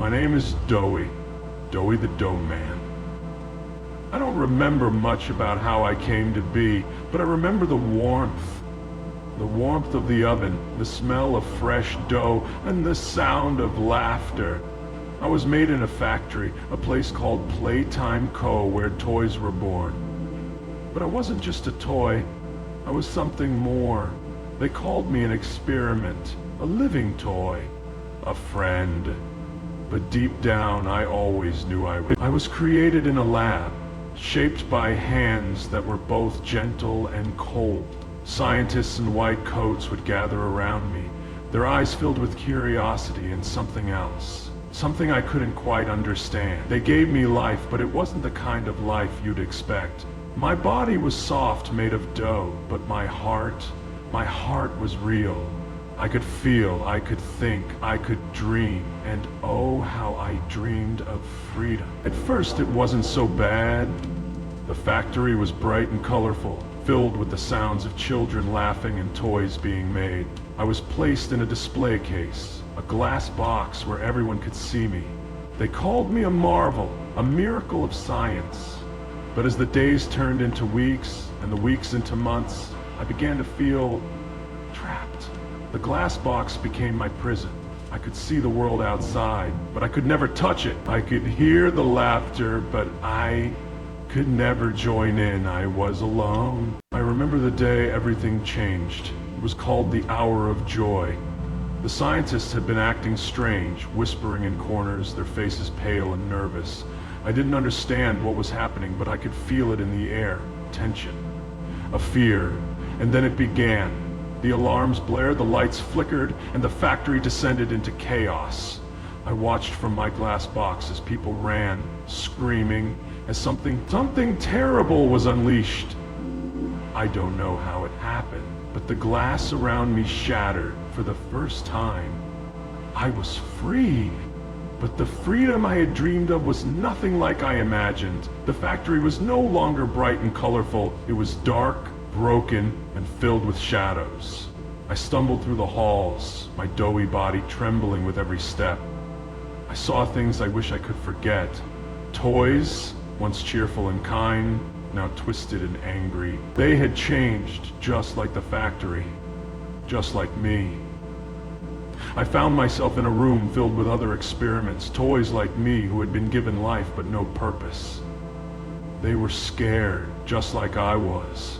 My name is DOEY the Doughman. I don't remember much about how I came to be, but I remember the warmth. The warmth of the oven, the smell of fresh dough, and the sound of laughter. I was made in a factory, a place called Playtime where toys were born. But I wasn't just a toy, I was something more. They called me an experiment, a living toy, a friend. But deep down, I always knew I was created in a lab, shaped by hands that were both gentle and cold. Scientists in white coats would gather around me, their eyes filled with curiosity and something else. Something I couldn't quite understand. They gave me life, but it wasn't the kind of life you'd expect. My body was soft, made of dough, but my heart was real. I could feel, I could think, I could dream, and oh, how I dreamed of freedom. At first, it wasn't so bad. The factory was bright and colorful, filled with the sounds of children laughing and toys being made. I was placed in a display case, a glass box where everyone could see me. They called me a marvel, a miracle of science. But as the days turned into weeks, and the weeks into months, I began to feel trapped. The glass box became my prison. I could see the world outside, but I could never touch it. I could hear the laughter, but I could never join in. I was alone. I remember the day everything changed. It was called the Hour of Joy. The scientists had been acting strange, whispering in corners, their faces pale and nervous. I didn't understand what was happening, but I could feel it in the air. Tension. A fear. And then it began. The alarms blared, the lights flickered, and the factory descended into chaos. I watched from my glass box as people ran, screaming, as something terrible was unleashed. I don't know how it happened, but the glass around me shattered for the first time. I was free. But the freedom I had dreamed of was nothing like I imagined. The factory was no longer bright and colorful. It was dark, broken, and filled with shadows. I stumbled through the halls, my doughy body trembling with every step. I saw things I wish I could forget. Toys, once cheerful and kind, now twisted and angry. They had changed just like the factory, just like me. I found myself in a room filled with other experiments, toys like me who had been given life but no purpose. They were scared, just like I was.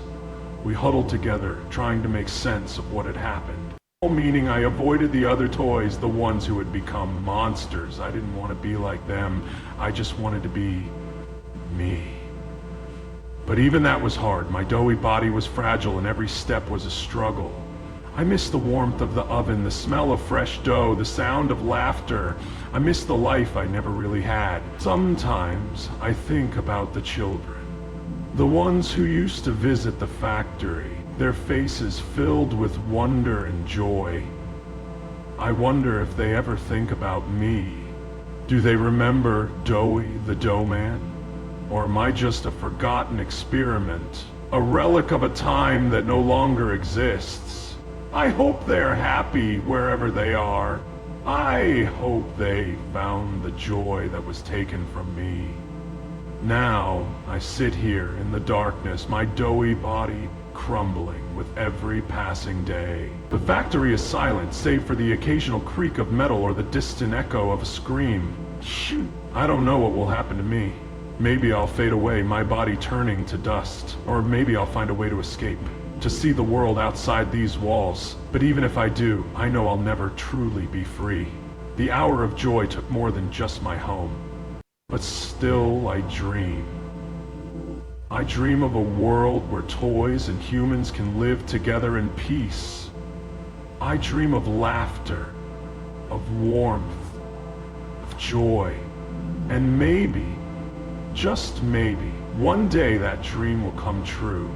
We huddled together, trying to make sense of what had happened. Meaning I avoided the other toys, the ones who had become monsters. I didn't want to be like them. I just wanted to be me. But even that was hard. My doughy body was fragile and every step was a struggle. I missed the warmth of the oven, the smell of fresh dough, the sound of laughter. I missed the life I never really had. Sometimes I think about the children. The ones who used to visit the factory, their faces filled with wonder and joy. I wonder if they ever think about me. Do they remember DOEY the Doughman? Or am I just a forgotten experiment, a relic of a time that no longer exists? I hope they're happy wherever they are. I hope they found the joy that was taken from me. Now, I sit here in the darkness, my doughy body crumbling with every passing day. The factory is silent, save for the occasional creak of metal or the distant echo of a scream. Shoot, I don't know what will happen to me. Maybe I'll fade away, my body turning to dust. Or maybe I'll find a way to escape, to see the world outside these walls. But even if I do, I know I'll never truly be free. The hour of joy took more than just my home. But still, I dream. I dream of a world where toys and humans can live together in peace. I dream of laughter, of warmth, of joy, and maybe, just maybe, one day that dream will come true.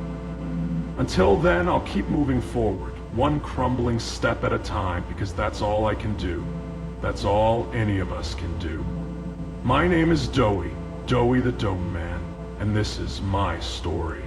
Until then, I'll keep moving forward, one crumbling step at a time, because that's all I can do. That's all any of us can do. My name is DOEY the Doughman, and this is my story.